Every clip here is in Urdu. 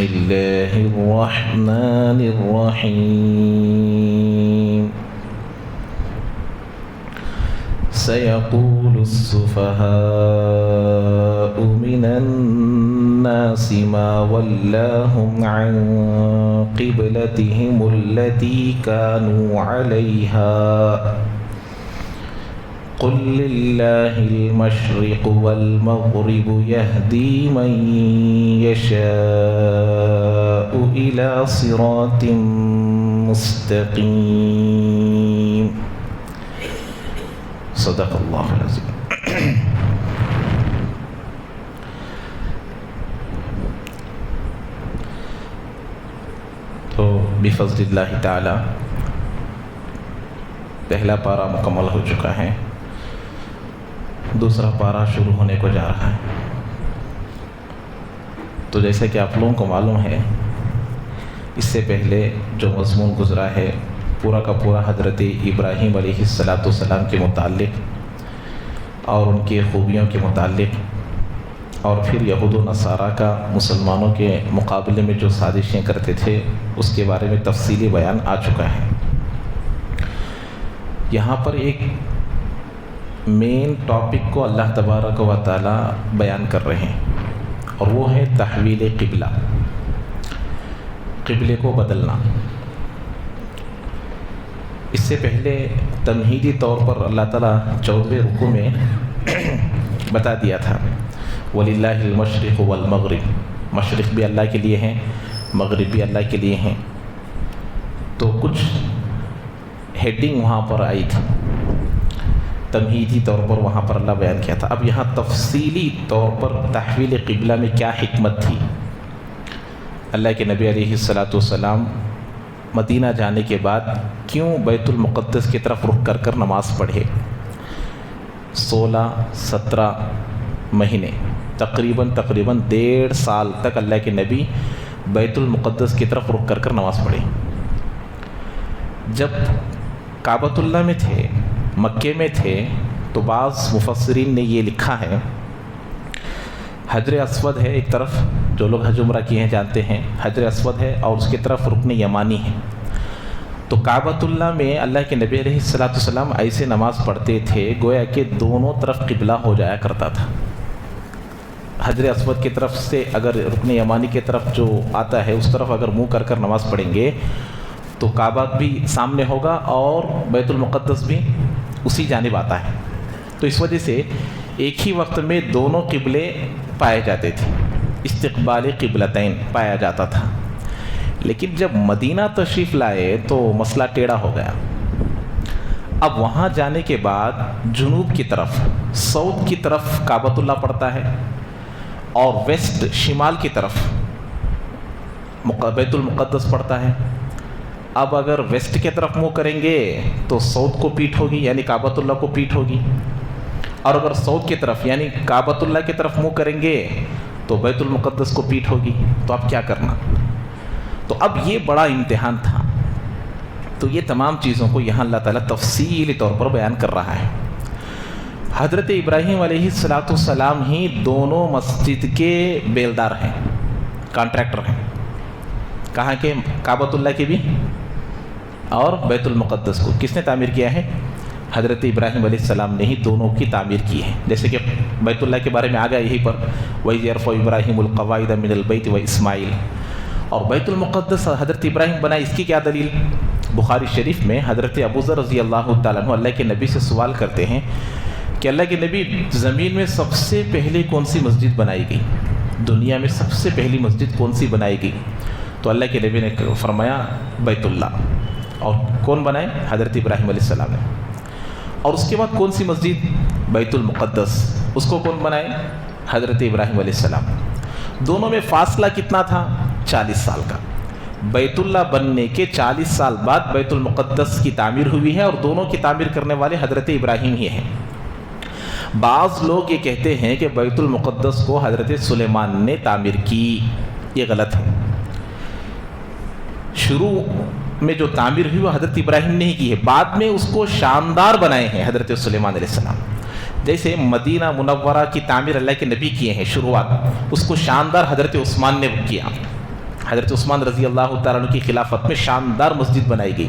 الله الرحمن الرحيم سيقول السفهاء من الناس ما ولاهم عن قبلتهم التي كانوا عليها قل لله المشرق والمغرب يهدي من يشاء إلى صراط مستقيم صدق اللہ العظیم. تو بفضل اللہ تعالی پہلا پارہ مکمل ہو چکا ہے، دوسرا پارہ شروع ہونے کو جا رہا ہے. تو جیسے کہ آپ لوگوں کو معلوم ہے، اس سے پہلے جو مضمون گزرا ہے پورا کا پورا حضرت ابراہیم علیہ السلام کے متعلق اور ان کی خوبیوں کے متعلق، اور پھر یہود و نصارہ کا مسلمانوں کے مقابلے میں جو سازشیں کرتے تھے اس کے بارے میں تفصیلی بیان آ چکا ہے. یہاں پر ایک مین ٹاپک کو اللہ تبارک و تعالی بیان کر رہے ہیں، اور وہ ہے تحویل قبلہ، قبلے کو بدلنا. اس سے پہلے تمہیدی طور پر اللہ تعالیٰ 14ویں رکوع میں بتا دیا تھا وَلِلَّهِ الْمَشْرِقُ وَالْمَغْرِبُ، مشرق بھی اللہ کے لیے ہیں، مغرب بھی اللہ کے لیے ہیں. تو کچھ ہیڈنگ وہاں پر آئی تھی، تمہیدی طور پر وہاں پر اللہ بیان کیا تھا. اب یہاں تفصیلی طور پر تحویل قبلہ میں کیا حکمت تھی، اللہ کے نبی علیہ السلام مدینہ جانے کے بعد کیوں بیت المقدس کی طرف رخ کر کر نماز پڑھے. 16-17 مہینے تقریباً 1.5 سال تک اللہ کے نبی بیت المقدس کی طرف رخ کر کر نماز پڑھے. جب کعبۃ اللہ میں تھے، مکے میں تھے، تو بعض مفسرین نے یہ لکھا ہے، حجر اسود ہے ایک طرف، جو لوگ حج عمرہ کیے ہیں جانتے ہیں حجر اسود ہے، اور اس کی طرف رکن یمانی ہے. تو کعبۃ اللہ میں اللہ کے نبی علیہ السلام ایسے نماز پڑھتے تھے گویا کہ دونوں طرف قبلہ ہو جایا کرتا تھا. حجر اسود کی طرف سے اگر رکن یمانی کی طرف جو آتا ہے اس طرف اگر منہ کر کر نماز پڑھیں گے تو کعبہ بھی سامنے ہوگا اور بیت المقدس بھی اسی جانب آتا ہے. تو اس وجہ سے ایک ہی وقت میں دونوں قبلے پائے جاتے تھے، استقبال قبلتین پایا جاتا تھا. لیکن جب مدینہ تشریف لائے تو مسئلہ ٹیڑھا ہو گیا. اب وہاں جانے کے بعد جنوب کی طرف، ساؤتھ کی طرف کعبۃ اللہ پڑتا ہے، اور ویسٹ شمال کی طرف بیت المقدس پڑتا ہے. اب اگر ویسٹ کی طرف منہ کریں گے تو ساؤتھ کو پیٹھ ہوگی، یعنی کعبۃ اللہ کو پیٹھ ہوگی، اور اگر ساؤتھ کی طرف یعنی کعبۃ اللہ کی طرف منہ کریں گے تو بیت المقدس کو پیٹھ ہوگی. تو اب کیا کرنا؟ تو اب یہ بڑا امتحان تھا. تو یہ تمام چیزوں کو یہاں اللہ تعالیٰ تفصیلی طور پر بیان کر رہا ہے. حضرت ابراہیم علیہ السلام ہی دونوں مسجد کے بیلدار ہیں، کانٹریکٹر ہیں. کہاں کے؟ کعبۃ اللہ کے بھی اور بیت المقدس کو کس نے تعمیر کیا ہے؟ حضرت ابراہیم علیہ السلام نے ہی دونوں کی تعمیر کی ہے. جیسے کہ بیت اللہ کے بارے میں آ گیا یہیں پر وَإِذْ يَرْفَعُ إِبْرَاهِيمُ الْقَوَاعِدَ مِنَ الْبَيْتِ وَإِسْمَاعِيلُ. اور بیت المقدس حضرت ابراہیم بنائے، اس کی کیا دلیل؟ بخاری شریف میں حضرت ابو ذر رضی اللہ تعالیٰ عنہ اللہ کے نبی سے سوال کرتے ہیں کہ اللہ کے نبی، زمین میں سب سے پہلے کون سی مسجد بنائی گئی، دنیا میں سب سے پہلی مسجد کون سی بنائی گئی؟ تو اللہ کے نبی نے فرمایا بیت اللہ. اور کون بنائے؟ حضرت ابراہیم علیہ السلام نے. اور اس کے بعد کون سی مسجد؟ بیت المقدس. اس کو کون بنائے؟ حضرت ابراہیم علیہ السلام. دونوں میں فاصلہ کتنا تھا؟ 40 سال کا. بیت اللہ بننے کے 40 سال بعد بیت المقدس کی تعمیر ہوئی ہے، اور دونوں کی تعمیر کرنے والے حضرت ابراہیم ہی ہیں. بعض لوگ یہ کہتے ہیں کہ بیت المقدس کو حضرت سلیمان نے تعمیر کی. یہ غلط ہے. شروع میں جو تعمیر ہوئی وہ حضرت ابراہیم نے ہی کی ہے، بعد میں اس کو شاندار بنائے ہیں حضرت سلیمان علیہ السلام. جیسے مدینہ منورہ کی تعمیر اللہ کے نبی کیے ہیں شروعات، اس کو شاندار حضرت عثمان نے کیا. حضرت عثمان رضی اللہ تعالیٰ عنہ کی خلافت میں شاندار مسجد بنائی گئی.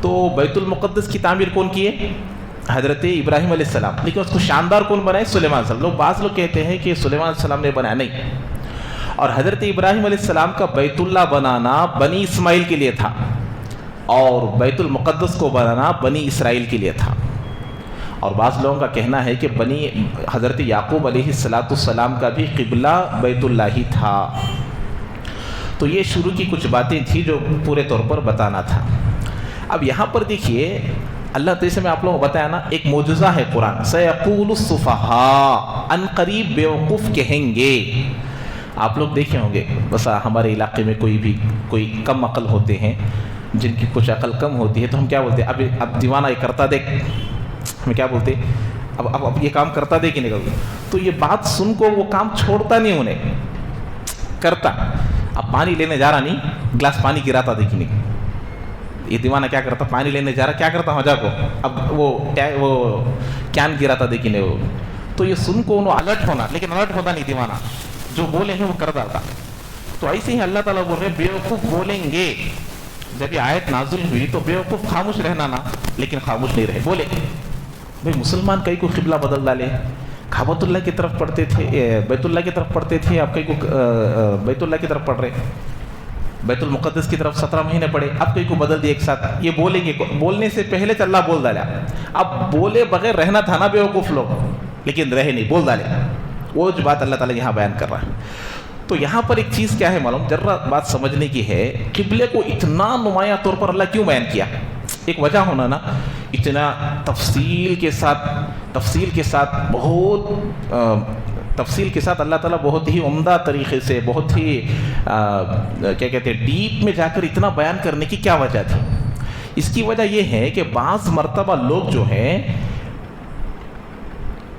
تو بیت المقدس کی تعمیر کون کی ہے؟ حضرت ابراہیم علیہ السلام. لیکن اس کو شاندار کون بنائے؟ سلیمان علیہ السلام. بعض لوگ کہتے ہیں کہ سلیمان علیہ السلام نے بنایا، نہیں. اور حضرت ابراہیم علیہ السلام کا بیت اللہ بنانا بنی اسماعیل کے لیے تھا، اور بیت المقدس کو بنانا بنی اسرائیل کے لیے تھا. اور بعض لوگوں کا کہنا ہے کہ حضرت یعقوب علیہ السلام کا بھی قبلہ بیت اللہ ہی تھا. تو یہ شروع کی کچھ باتیں تھیں جو پورے طور پر بتانا تھا. اب یہاں پر دیکھیے اللہ تعالیٰ سے میں آپ لوگوں کو بتایا نا، ایک معجزہ ہے قرآن. سیقول السفہاء، ان قریب بیوقوف کہیں گے. آپ لوگ دیکھے ہوں گے بس ہمارے علاقے میں کوئی کم عقل ہوتے ہیں، جن کی کچھ عقل کم ہوتی ہے، تو ہم کیا بولتے ہیں، اب دیوانہ یہ کرتا دیکھ. ہمیں کیا بولتے ہیں، اب یہ کام کرتا دے کہ نہیں کرتا. تو یہ بات سن کو وہ کام چھوڑتا نہیں، انہیں کرتا. اب پانی لینے جا رہا، نہیں گلاس پانی گراتا دیکھ نہیں. یہ دیوانہ کیا کرتا، پانی لینے جا رہا، کیا کرتا ہو جا کو، اب وہ کین گراتا دیکھ نہیں. وہ تو یہ سن کو انہوں الرٹ ہونا، لیکن الرٹ ہوتا نہیں دیوانہ، جو بولے ہیں وہ کرتا تھا. تو ایسے ہی اللہ تعالیٰ بول رہے بیوقوف بولیں گے. جب یہ آیت نازل ہوئی تو بیوقوف خاموش رہنا نا، لیکن خاموش نہیں رہے، بولے. بھئی مسلمان کئی کو قبلہ بدل ڈالے، کعبۃ اللہ کی طرف پڑھتے تھے، بیت اللہ کی طرف پڑھتے تھے، اب کئی کو بیت اللہ کی طرف پڑھ رہے، بیت المقدس کی طرف 17 مہینے پڑھے، اب کئی کو بدل دیے ایک ساتھ. یہ بولیں گے، بولنے سے پہلے تو اللہ بول ڈالا. اب بولے بغیر رہنا تھا نا بیوقوف لوگ، لیکن رہے نہیں، بول ڈالے. وہ جو بات اللہ تعالیٰ یہاں بیان کر رہا ہے. تو یہاں پر ایک چیز کیا ہے معلوم، ذرا بات سمجھنے کی ہے. قبلے کو اتنا نمایاں طور پر اللہ کیوں بیان کیا؟ ایک وجہ ہونا نا، اتنا تفصیل کے ساتھ بہت تفصیل کے ساتھ اللہ تعالیٰ بہت ہی عمدہ طریقے سے، بہت ہی کیا کہتے ہیں، ڈیپ میں جا کر اتنا بیان کرنے کی کیا وجہ تھی؟ اس کی وجہ یہ ہے کہ بعض مرتبہ لوگ جو ہیں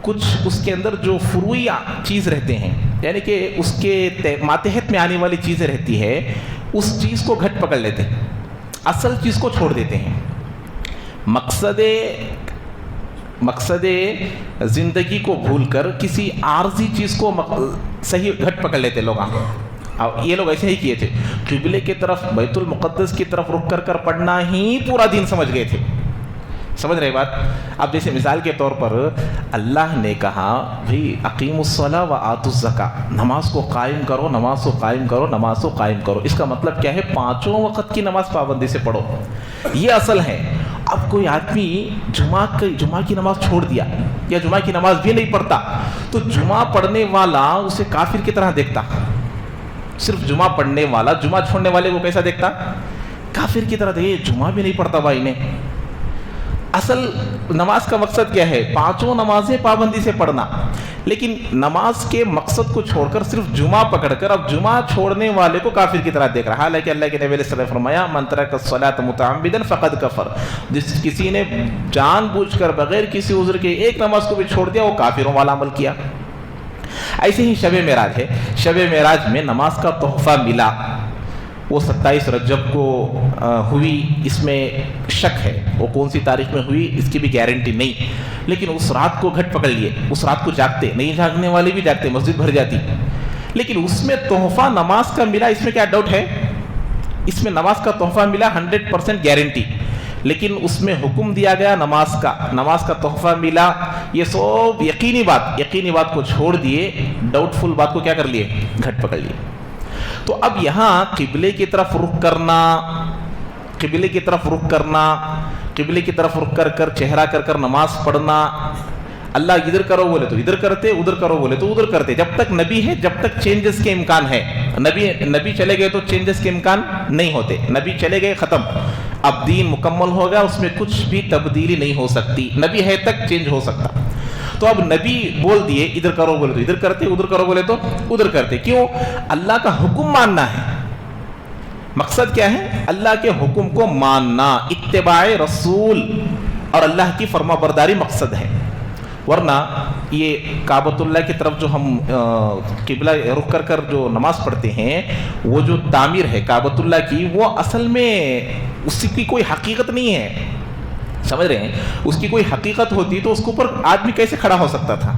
کچھ اس کے اندر جو فروعی چیز رہتے ہیں، یعنی کہ اس کے ماتحت میں آنے والی چیزیں رہتی ہے، اس چیز کو گھٹ پکڑ لیتے ہیں، اصل چیز کو چھوڑ دیتے ہیں. مقصد زندگی کو بھول کر کسی عارضی چیز کو صحیح گھٹ پکڑ لیتے لوگ. یہ لوگ ایسے ہی کیے تھے، قبلے کی طرف، بیت المقدس کی طرف رک کر پڑھنا ہی پورا دین سمجھ گئے تھے. سمجھ رہے بات؟ اب جیسے مثال کے طور پر اللہ نے کہا بھئی اقیموا الصلاۃ وآتوا الزکاۃ، نماز کو قائم کرو، نماز کو قائم کرو، نماز کو قائم کرو. اس کا مطلب کیا ہے؟ 5 وقت کی نماز پابندی سے پڑھو، یہ اصل ہے. اب کوئی آدمی جمعہ کی نماز چھوڑ دیا یا جمعہ کی نماز بھی نہیں پڑھتا، تو جمعہ پڑھنے والا اسے کافر کی طرح دیکھتا. صرف جمعہ پڑھنے والا جمعہ چھوڑنے والے کو کیسا دیکھتا؟ کافر کی طرح. یہ جمعہ بھی نہیں پڑھتا بھائی نے. اصل نماز کا مقصد کیا ہے؟ 5 نمازیں پابندی سے پڑھنا. لیکن نماز کے مقصد کو چھوڑ کر صرف جمعہ پکڑ کر اب جمعہ چھوڑنے والے کو کافر کی طرح دیکھ رہا. حالانکہ اللہ کے نبی علیہ السلام نے فرمایا من ترک الصلاۃ متعمدا فقد کفر، کسی نے جان بوجھ کر بغیر کسی عذر کے ایک نماز کو بھی چھوڑ دیا، وہ کافروں والا عمل کیا. ایسے ہی شب معراج ہے. شب معراج میں نماز کا تحفہ ملا، وہ 27 رجب کو ہوئی. اس میں شک ہے وہ کون سی تاریخ میں ہوئی، اس کی بھی گارنٹی نہیں. لیکن اس رات کو گھٹ پکڑ لیے، اس رات کو جاگتے، نہیں جاگنے والے بھی جاگتے، مسجد بھر جاتی. لیکن اس میں تحفہ نماز کا ملا، اس میں کیا ڈاؤٹ ہے؟ اس میں نماز کا تحفہ ملا 100% گارنٹی. لیکن اس میں حکم دیا گیا نماز کا تحفہ ملا. یہ سب یقینی بات کو چھوڑ دیے، ڈاؤٹ فل بات کو کیا کر لیے؟ گھٹ پکڑ لیے. تو اب یہاں قبلے کی طرف رخ کر چہرہ کر نماز پڑھنا. اللہ ادھر کرو بولے تو ادھر کرتے، ادھر کرو بولے تو ادھر کرتے. جب تک نبی ہے، جب تک چینجز کے امکان ہے. نبی چلے گئے تو چینجز کے امکان نہیں ہوتے. نبی چلے گئے، ختم. اب دین مکمل ہو گیا، اس میں کچھ بھی تبدیلی نہیں ہو سکتی. نبی ہے تک چینج ہو سکتا. تو اب نبی بول دیے ادھر کرو بولے تو ادھر کرتے، ادھر کرو بولے تو ادھر کرتے. کیوں؟ اللہ کا حکم ماننا ہے. مقصد کیا ہے؟ اللہ کے حکم کو ماننا، اتباع رسول اور اللہ کی فرما برداری مقصد ہے. ورنہ یہ کعبۃ اللہ کی طرف جو ہم قبلہ رخ کر جو نماز پڑھتے ہیں، وہ جو تعمیر ہے کعبۃ اللہ کی، وہ اصل میں اس کی کوئی حقیقت نہیں ہے. سمجھ رہے ہیں؟ اس کی کوئی حقیقت ہوتی تو اس کے اوپر آدمی کیسے کھڑا ہو سکتا تھا؟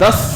10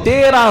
13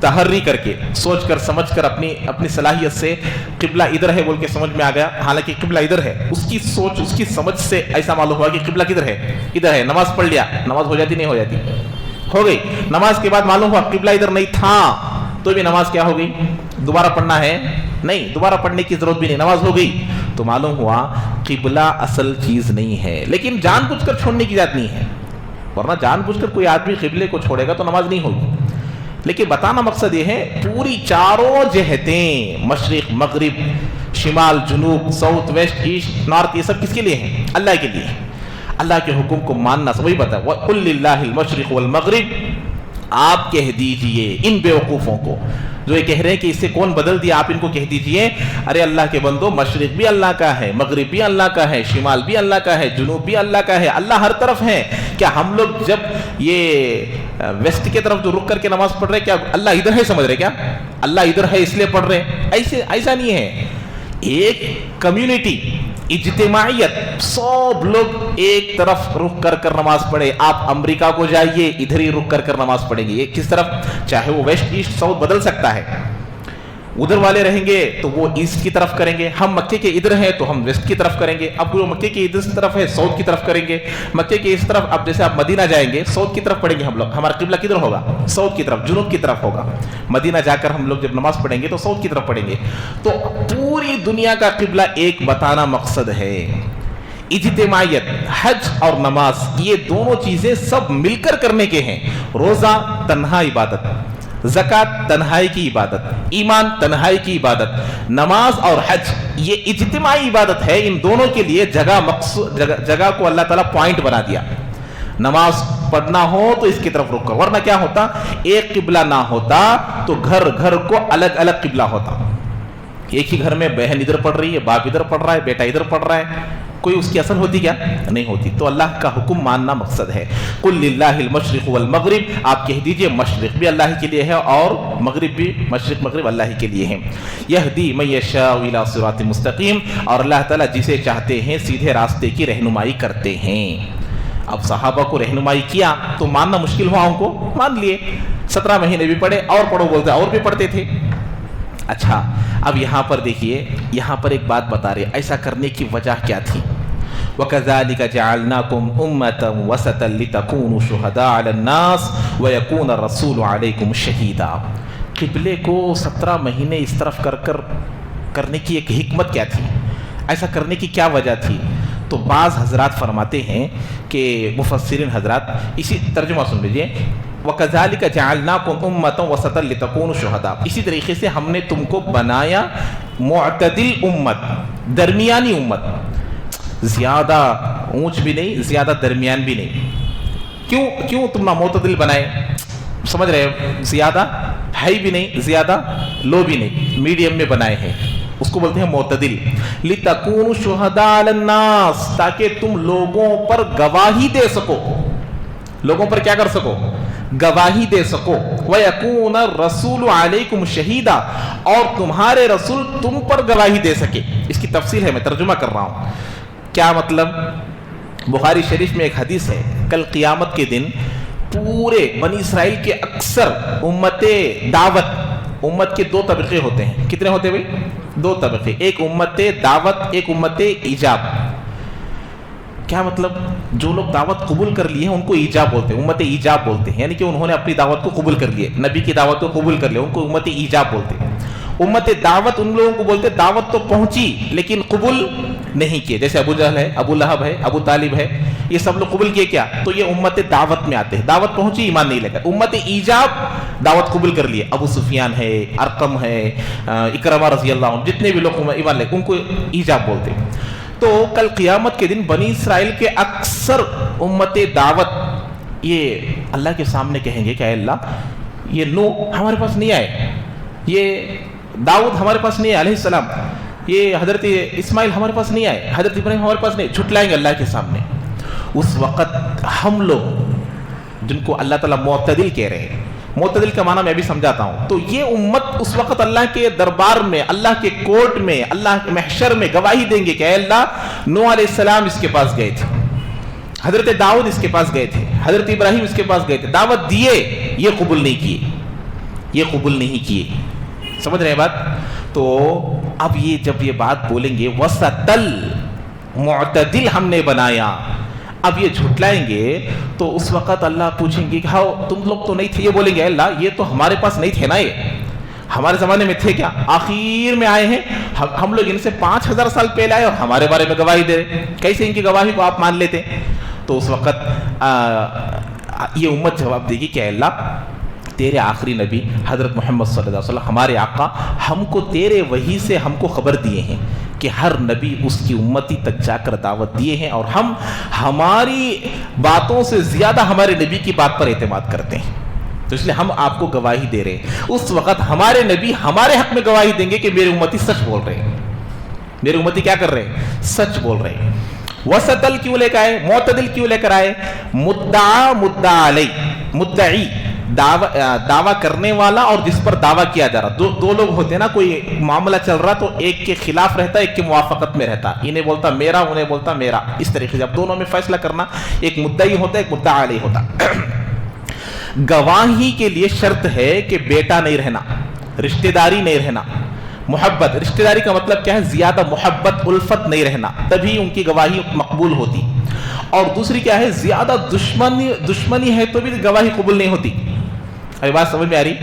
تحری کر کے سوچ کر سمجھ کر اپنی صلاحیت سے قبلہ ادھر ہے بول کے سمجھ میں آ گیا، حالانکہ قبلہ ادھر ہے، اس کی سوچ اس کی سمجھ سے ایسا معلوم ہوا کہ قبلہ کدھر ہے، ادھر ہے، نماز پڑھ لیا، نماز ہو جاتی نہیں ہو جاتی؟ ہو گئی۔ نماز کے بعد معلوم ہوا قبلہ ادھر نہیں تھا، تو بھی نماز کیا ہو گئی؟ دوبارہ پڑھنا ہے؟ نہیں، دوبارہ پڑھنے کی ضرورت بھی نہیں، نماز ہو گئی۔ تو معلوم ہوا قبلہ اصل چیز نہیں ہے، لیکن جان بوجھ کر چھوڑنے کی ذات نہیں ہے، ورنہ جان بوجھ کر کوئی آدمی قبلے کو چھوڑے گا تو نماز نہیں ہوگی۔ لیکن بتانا مقصد یہ ہے پوری چاروں جہتیں، مشرق مغرب، شمال جنوب، ساؤتھ ویسٹ ایسٹ نارتھ، یہ سب کس کے لیے ہیں؟ اللہ کے لیے۔ اللہ کے حکم کو ماننا، وہی بتا وَقُلْ لِلَّهِ الْمَشْرِقُ وَالْمَغْرِبُ، آپ کہہ دیجئے ان بیوقوفوں کو جو یہ کہہ رہے ہیں کہ اس سے کون بدل دیا، آپ ان کو کہہ دیجئے ارے اللہ کے بندو، مشرق بھی اللہ کا ہے، مغرب بھی اللہ کا ہے، شمال بھی اللہ کا ہے، جنوب بھی اللہ کا ہے، اللہ ہر طرف ہے۔ کیا ہم لوگ جب یہ ویسٹ کی طرف جو رک کر کے نماز پڑھ رہے ہیں، کیا اللہ ادھر ہے سمجھ رہے؟ کیا اللہ ادھر ہے اس لیے پڑھ رہے ہیں؟ ایسا نہیں ہے۔ ایک کمیونٹی، اجتماعیت، سب لوگ ایک طرف رک کر نماز پڑھے۔ آپ امریکہ کو جائیے، ادھر ہی رک کر نماز پڑھیں گے، یہ کس طرف، چاہے وہ ویسٹ ایسٹ ساؤتھ بدل سکتا ہے، ادھر والے رہیں گے تو وہ ایسٹ کی طرف کریں گے، ہم مکے کے ادھر ہیں تو ہم ویسٹ کی طرف کریں گے، اب وہ مکے کے ادھر طرف ہے ساؤتھ کی طرف کریں گے، مکے کے اس طرف، اب جیسے آپ مدینہ جائیں گے ساؤتھ کی طرف پڑھیں گے ہم لوگ، ہمارا قبلہ کدھر ہوگا؟ ساؤتھ کی طرف، جنوب کی طرف ہوگا۔ مدینہ جا کر ہم لوگ جب نماز پڑھیں گے تو ساؤتھ کی طرف پڑھیں گے۔ تو پوری دنیا کا قبلہ ایک بتانا مقصد ہے۔ اجتماعیت، حج اور نماز، یہ دونوں چیزیں سب مل کر کرنے کے ہیں۔ روزہ تنہا عبادت، زکوٰۃ تنہائی کی عبادت، ایمان تنہائی کی عبادت، نماز اور حج یہ اجتماعی عبادت ہے۔ ان دونوں کے لیے جگہ کو اللہ تعالیٰ پوائنٹ بنا دیا۔ نماز پڑھنا ہو تو اس کی طرف رک کر، ورنہ کیا ہوتا، ایک قبلہ نہ ہوتا تو گھر گھر کو الگ الگ قبلہ ہوتا۔ ایک ہی گھر میں بہن ادھر پڑھ رہی ہے، باپ ادھر پڑھ رہا ہے، بیٹا ادھر پڑھ رہا ہے، کوئی اس کی اثر ہوتی کیا؟ نہیں ہوتی۔ تو اللہ کا حکم ماننا مقصد ہے۔ قُلْ لِلَّهِ الْمَشْرِقُ وَالْمَغْرِبُ، آپ کہہ دیجئے مشرق بھی اللہ کے لیے ہے اور مغرب بھی، مشرق مغرب اللہ کے لیے ہے۔ يَهْدِي مَن يَشَاءُ إِلَىٰ صِرَاطٍ مُسْتَقِيمٍ، اور اللہ تعالیٰ جسے چاہتے ہیں سیدھے راستے کی رہنمائی کرتے ہیں۔ اب صحابہ کو رہنمائی کیا تو ماننا مشکل ہوا، ان کو مان لیے، 17 مہینے بھی پڑھے، اور پڑھو بولتے اور بھی پڑھتے تھے۔ اچھا، اب یہاں پر دیکھیے، یہاں پر ایک بات بتا رہے، ایسا کرنے کی وجہ کیا تھی؟ وَكَذَلِكَ جَعَلْنَاكُمْ أُمَّةً وَسَطًا لِتَكُونُوا شُهَدَاءَ عَلَى النَّاسِ وَيَكُونَ الرَّسُولُ عَلَيْكُمْ شَهِيدًا۔ قبلے کو 17 مہینے اس طرف کرنے کی ایک حکمت کیا تھی؟ ایسا کرنے کی کیا وجہ تھی؟ تو بعض حضرات فرماتے ہیں کہ مفسرین حضرات، اسی ترجمہ سن لیجئے، وَكَذَلِكَ جَعَلْنَاكُمْ أُمَّةً وَسَطًا لِتَكُونُوا شُهَدَاءَ، اسی طریقے سے ہم نے تم کو بنایا معتدل امت، درمیانی امت، زیادہ اونچ بھی نہیں، زیادہ درمیان بھی نہیں۔ کیوں تم معتدل بنائے؟ سمجھ رہے ہو، زیادہ ہائی بھی نہیں، زیادہ لو بھی نہیں، میڈیم میں بنائے ہیں، اس کو بولتے ہیں معتدل۔ لِتَكُونُوا شُهَدَاءَ عَلَى النَّاسِ، تاکہ تم لوگوں پر گواہی دے سکو، لوگوں پر کیا کر سکو؟ گواہی دے سکو۔ وَيَكُونَ الرَّسُولُ عَلَيْكُمْ شَهِيدًا، اور تمہارے رسول تم پر گواہی دے سکے۔ اس کی تفصیل ہے، میں ترجمہ کر رہا ہوں۔ کیا مطلب؟ بخاری شریف میں ایک حدیث ہے، کل قیامت کے دن پورے بنی اسرائیل کے اکثر امت دعوت، امت کے 2 طبقے ہوتے ہیں۔ کتنے ہوتے بھائی؟ 2 طبقے، ایک امت دعوت، ایک امت ایجاب۔ کیا مطلب؟ جو لوگ دعوت قبول کر لیے ہیں ان کو ایجاب بولتے ہیں، امت ایجاب بولتے ہیں، یعنی کہ انہوں نے اپنی دعوت کو قبول کر لیے، نبی کی دعوت کو قبول کر لیا، ان کو امت ایجاب بولتے ہیں۔ امت دعوت ان لوگوں کو بولتے دعوت تو پہنچی لیکن قبول نہیں کیے، جیسے ابو جہل ہے، ابو لہب ہے، ابو طالب ہے، یہ سب لوگ قبول کیے کیا؟ تو یہ امت دعوت میں آتے ہیں، دعوت پہنچی ایمان نہیں لگا۔ امت ایجاب دعوت قبول کر لیے، ابو سفیان ہے، ارقم ہے، اکرمہ رضی اللہ عنہ، جتنے بھی لوگ ایمان لے ان کو ایجاب بولتے ہیں۔ تو کل قیامت کے دن بنی اسرائیل کے اکثر امت دعوت یہ اللہ کے سامنے کہیں گے کہ اے اللہ، یہ نوح ہمارے پاس نہیں آئے، یہ داؤد ہمارے پاس نہیں آئے علیہ السلام، یہ حضرت اسماعیل ہمارے پاس نہیں آئے، حضرت ابراہیم ہمارے پاس نہیں، جھٹلائیں گے اللہ کے سامنے۔ اس وقت ہم لوگ جن کو اللہ تعالیٰ معتدل کہہ رہے ہیں، معتدل کا معنی میں بھی سمجھاتا ہوں، تو یہ امت اس وقت اللہ کے دربار میں، اللہ کے کورٹ میں، اللہ کے محشر میں گواہی دیں گے کہ اے اللہ، نوح علیہ السلام اس کے پاس گئے تھے، حضرت داؤد اس کے پاس گئے تھے، حضرت ابراہیم اس کے پاس گئے تھے، دعوت دیے، یہ قبول نہیں کیے، یہ قبول نہیں کیے. سمجھ رہے ہیں بات؟ تو اب یہ جب یہ بات بولیں گے وسطل معتدل ہم نے بنایا، اب یہ جھٹلائیں گے تو اس وقت اللہ پوچھیں گے کہ ہاؤ تم لوگ تو نہیں تھے. یہ بولیں گے اللہ یہ تو ہمارے پاس نہیں تھے نا، یہ ہمارے زمانے میں تھے کیا؟ آخر میں آئے ہیں ہم لوگ ان سے 5000 سال پہلے آئے اور ہمارے بارے میں گواہی دے رہے، کیسے ان کی گواہی کو آپ مان لیتے؟ تو اس وقت یہ امت جواب دے گی کہ اللہ تیرے آخری نبی حضرت محمد صلی اللہ علیہ وسلم ہمارے آقا ہم کو تیرے وحی سے ہم کو خبر دیے ہیں کہ ہر نبی اس کی امتی تک جا کر دعوت دیے ہیں، اور ہم ہماری باتوں سے زیادہ ہمارے نبی کی بات پر اعتماد کرتے ہیں، تو اس لیے ہم آپ کو گواہی دے رہے ہیں. اس وقت ہمارے نبی ہمارے حق میں گواہی دیں گے کہ میری امتی سچ بول رہے ہیں، میری امتی کیا کر رہے ہیں؟ سچ بول رہے ہیں. وسطل کیوں لے کر آئے؟ معتدل کیوں لے کر آئے؟ مدعا مدعا علی، مدعی دعویٰ کرنے والا اور جس پر دعویٰ کیا جا رہا. دو لوگ ہوتے ہیں نا، کوئی معاملہ چل رہا تو ایک کے خلاف رہتا ایک کے موافقت میں رہتا، انہیں بولتا میرا انہیں بولتا میرا، اس طریقے سے اب دونوں میں فیصلہ کرنا، ایک مدعی ہوتا ایک مدعا علیہ ہوتا. گواہی کے لیے شرط ہے کہ بیٹا نہیں رہنا، رشتہ داری نہیں رہنا، محبت، رشتہ داری کا مطلب کیا ہے؟ زیادہ محبت الفت نہیں رہنا، تبھی ان کی گواہی مقبول ہوتی. اور دوسری کیا ہے؟ زیادہ دشمنی ہے تو بھی گواہی قبول نہیں ہوتی. ابھی بات سمجھ میں آ رہی؟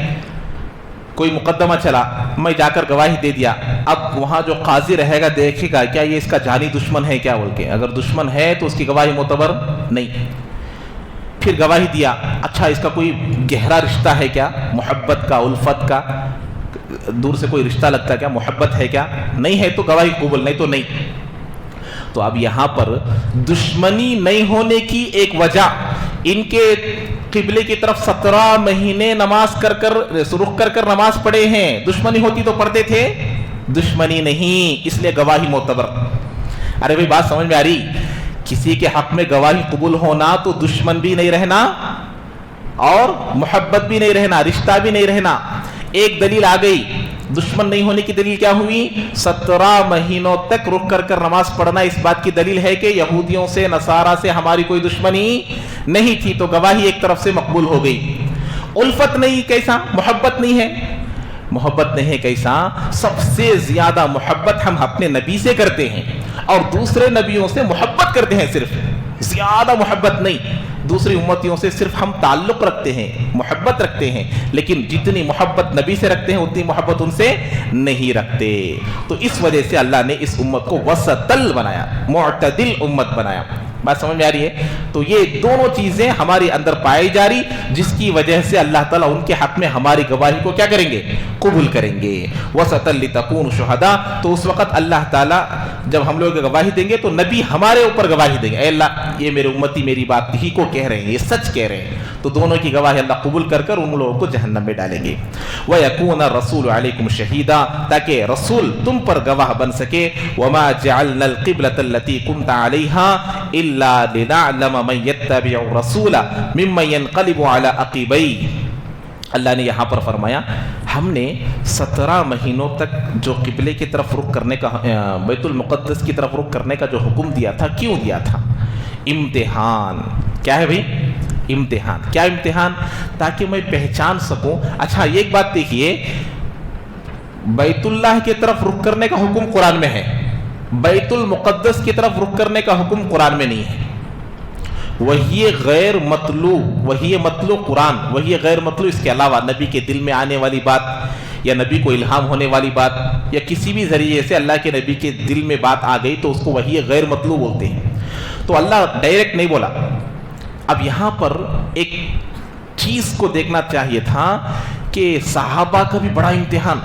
کوئی مقدمہ چلا، میں جا کر گواہی دے دیا، اب وہاں جو قاضی رہے گا دیکھے گا کیا یہ اس کا جانی دشمن ہے کیا بول کے، اگر دشمن ہے تو اس کی گواہی معتبر نہیں. پھر گواہی دیا، اچھا اس کا کوئی گہرا رشتہ ہے کیا، محبت کا، الفت کا، دور سے کوئی رشتہ لگتا ہے کیا، محبت ہے کیا، نہیں ہے تو گواہی قبول، نہیں تو نہیں. تو اب یہاں پر دشمنی نہیں ہونے کی ایک وجہ، ان کے قبلے کی طرف 17 مہینے نماز رخ کر نماز پڑھے ہیں. دشمنی ہوتی تو پڑھتے تھے، دشمنی نہیں، اس لیے گواہی معتبر. ارے بھائی بات سمجھ میں آ رہی؟ کسی کے حق میں گواہی قبول ہونا تو دشمن بھی نہیں رہنا اور محبت بھی نہیں رہنا، رشتہ بھی نہیں رہنا. ایک دلیل آ گئی، دشمن نہیں ہونے کی دلیل کیا ہوئی؟ 17 مہینوں تک رک کر نماز پڑھنا. اس بات کی دلیل ہے کہ یہودیوں سے، نصارہ سے ہماری کوئی دشمنی نہیں تھی، تو گواہی ایک طرف سے مقبول ہو گئی. الفت نہیں، کیسا؟ محبت نہیں ہے. محبت نہیں ہے کیسا؟ سب سے زیادہ محبت ہم اپنے نبی سے کرتے ہیں اور دوسرے نبیوں سے محبت کرتے ہیں، صرف زیادہ محبت نہیں. دوسری امتیوں سے صرف ہم تعلق رکھتے ہیں، محبت رکھتے ہیں، لیکن جتنی محبت نبی سے رکھتے ہیں اتنی محبت ان سے نہیں رکھتے. تو اس وجہ سے اللہ نے اس امت کو وسطل بنایا، معتدل امت بنایا. بات سمجھ میں آ رہی ہے؟ تو یہ دونوں چیزیں ہمارے اندر پائی جا رہی، جس کی وجہ سے اللہ تعالیٰ ان کے حق میں ہماری گواہی کو کیا کریں گے؟ قبول کریں گے. وسطل لتکونوا شہداء. تو اس وقت اللہ تعالیٰ جب ہم لوگ گواہی دیں گے تو نبی ہمارے اوپر گواہی دیں گے، اے اللہ یہ میرے امتی میری بات ہی کو کہہ رہے ہیں، یہ سچ کہہ رہے ہیں. تو دونوں کی گواہی اللہ قبول کر ان لوگوں کو جہنم میں ڈالیں گے. وَيَكُونَ الرَّسُولُ عَلَيْكُمْ شَهِيدًا. تاکہ رسول تم پر گواہ بن سکے. وَمَا جَعَلْنَا الْقِبْلَةَ الَّتِي كُنْتَ عَلَيْهَا إِلَّا لِنَعْلَمَ مَن يَتَّبِعُ الرَّسُولَ مِمَّن يَنقَلِبُ عَلَى عَقِبَيْهِ. اللہ نے یہاں پر فرمایا ہم نے 17 مہینوں تک جو قبلے کی طرف رخ کرنے کا، بیت المقدس کی طرف رخ کرنے کا جو حکم دیا تھا، کیوں دیا تھا؟ امتحان. کیا ہے بھائی؟ امتحان. کیا امتحان؟ تاکہ میں پہچان سکوں. اچھا ایک بات دیکھیے، بیت اللہ کی طرف رخ کرنے کا حکم قرآن میں ہے، بیت المقدس کی طرف رخ کرنے کا حکم قرآن میں نہیں ہے. وہی غیر مطلوع، وہی مطلوع قرآن، وہی غیر مطلوع اس کے علاوہ نبی کے دل میں آنے والی بات یا نبی کو الہام ہونے والی بات یا کسی بھی ذریعے سے اللہ کے نبی کے دل میں بات آ گئی تو اس کو وہی غیر مطلوع بولتے ہیں. تو اللہ ڈائریکٹ نہیں بولا. اب یہاں پر ایک چیز کو دیکھنا چاہیے تھا کہ صحابہ کا بھی بڑا امتحان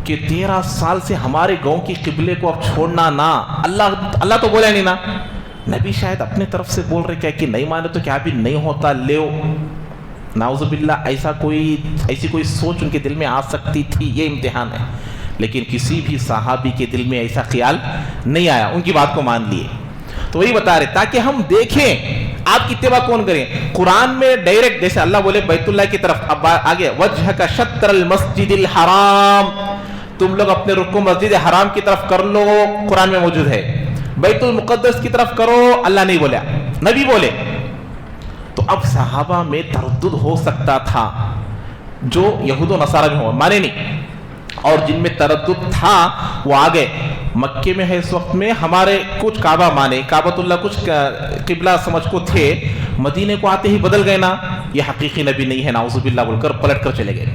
کہ 13 سال سے ہمارے گاؤں کی قبلے کو اب چھوڑنا نہ. اللہ تو بولا نہیں نا، نبی شاید اپنے طرف سے بول رہے کیا کہ نہیں مانے تو کیا بھی نہیں ہوتا لیو. نعوذ باللہ ایسی کوئی سوچ ان کے دل میں آ سکتی تھی. یہ امتحان ہے. لیکن کسی بھی صحابی کے دل میں ایسا خیال نہیں آیا، ان کی بات کو مان لیے. تو وہی بتا رہے تاکہ ہم دیکھیں آپ کی اتباع کون کریں. قرآن میں ڈائریکٹ جیسے اللہ بولے بیت اللہ کی طرف، اب آگے وجہک شطر المسجد الحرام، تم لوگ اپنے رخ کو مسجد حرام کی طرف کر لو، قرآن میں موجود ہے. بیت المقدس کی طرف کرو، اللہ نہیں بولا، نبی بولے. تو اب صحابہ میں تردد ہو سکتا تھا جو یہود و نصارہ میں ہوا مانے نہیں، اور جن میں تردد تھا وہ آ گئے۔ مکے میں ہے اس وقت میں ہمارے کچھ کعبہ مانے، کعبۃ اللہ کچھ قبلہ سمجھ کو تھے، مدینے کو آتے ہی بدل گئے نا، یہ حقیقی نبی نہیں ہے نعوذ باللہ بول کر پلٹ کر چلے گئے۔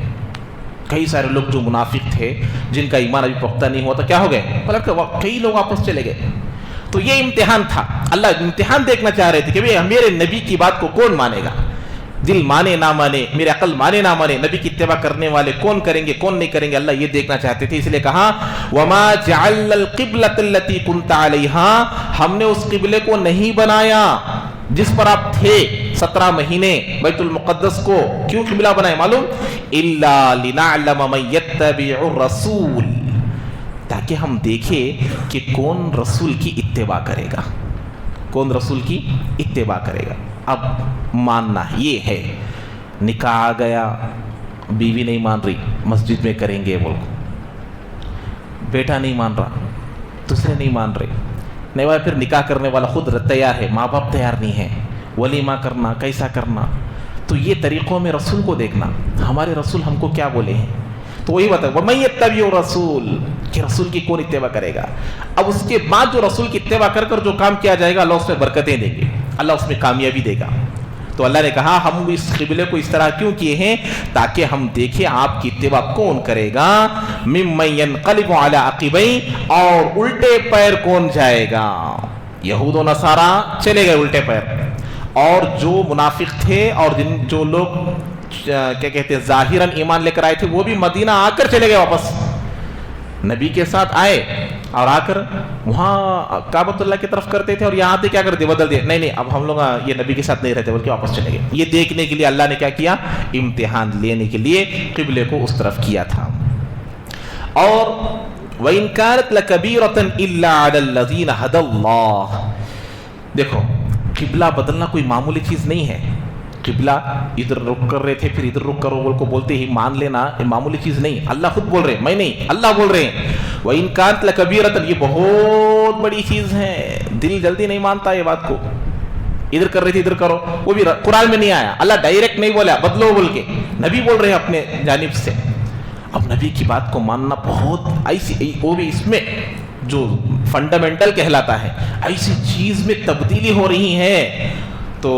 کئی سارے لوگ جو منافق تھے، جن کا ایمان ابھی پختہ نہیں ہوا تھا، کیا ہو گئے؟ پلٹ کر کئی لوگ واپس چلے گئے۔ تو یہ امتحان تھا، اللہ امتحان دیکھنا چاہ رہے تھے کہ میرے نبی کی بات کو کون مانے گا، دل مانے نہ مانے، میرے عقل مانے نہ مانے، نبی کی اتباع کرنے والے کون کریں گے کون نہیں کریں گے، اللہ یہ دیکھنا چاہتے تھے۔ اس لیے کہا وَمَا جَعَلْنَا الْقِبْلَةَ الَّتِي كُنْتَ عَلَيْهَا، ہم نے اس قبلے کو نہیں بنایا جس پر آپ تھے 17 مہینے، بیت المقدس کو کیوں قبلہ بنائے معلوم؟ إِلَّا لِنَعْلَمَ مَن يَتَّبِعُ الرَّسُولَ، تاکہ ہم دیکھیں کہ کون رسول کی اتباع کرے گا، کون رسول کی اتباع کرے گا۔ اب ماننا یہ ہے، نکاح آ گیا، بیوی نہیں مان رہی، مسجد میں کریں گے بول، بیٹا نہیں مان رہا، دوسرے نہیں مان رہے، نہیں بھائی، پھر نکاح کرنے والا خود تیار ہے، ماں باپ تیار نہیں ہے، ولیمہ کرنا کیسا کرنا، تو یہ طریقوں میں رسول کو دیکھنا، ہمارے رسول ہم کو کیا بولے ہیں، تو وہی بتا وَمَن يَتَّبِعُ الرَّسُولَ، کہ رسول کی کون اتباع کرے گا۔ اب اس کے بعد جو رسول کی اتباع کر کر جو کام کیا جائے گا، اللہ اس میں برکتیں دیں گے، اللہ اس میں کامیابی دے گا۔ تو اللہ نے کہا ہم اس قبلے کو اس طرح کیوں کیے ہیں، تاکہ ہم دیکھیں آپ کی اتباع کون کرے گا، مِمَّن يَنْقَلِبُ عَلَىٰ عَقِبَيْهِ، اور الٹے پیر کون جائے گا۔ یہود و نصارہ چلے گئے الٹے پیر، اور جو منافق تھے اور جو لوگ کیا کہتے ہیں ظاہراً ایمان لے کر آئے تھے، وہ بھی مدینہ آ کر چلے گئے واپس، نبی کے ساتھ آئے اور آ کر وہاں کعبۃ اللہ کی طرف کرتے تھے، اور یہاں آتے کیا کرتے، بدل دیا، نہیں اب ہم لوگ یہ نبی کے ساتھ نہیں رہتے بلکہ واپس چلے گئے۔ یہ دیکھنے کے لیے اللہ نے کیا کیا، امتحان لینے کے لیے قبلے کو اس طرف کیا تھا۔ اور وَإِن كَانَتْ لَكَبِيرَةً إِلَّا عَلَى الَّذِينَ هَدَى اللَّهُ، دیکھو قبلہ بدلنا کوئی معمولی چیز نہیں ہے، قبلہ ادھر رک کر رہے تھے پھر ادھر رک کرو بول کو بولتے ہی مان لینا یہ معمولی چیز نہیں، اللہ خود بول رہے ہیں، میں نہیں، اللہ بول رہے ہیں وَإِن كَانَتْ لَكَبِيرَةً، یہ بہت بڑی چیز ہے، دل جلدی نہیں مانتا یہ بات کو، ادھر کر رہے تھے ادھر کرو، وہ بھی قرآن میں نہیں آیا، اللہ ڈائریکٹ نہیں بولا بدلو بول کے، نبی بول رہے ہیں اپنے جانب سے۔ اب نبی کی بات کو ماننا بہت ایسی، وہ بھی اس میں جو فنڈامنٹل کہلاتا ہے، ایسی چیز میں تبدیلی ہو رہی ہے، تو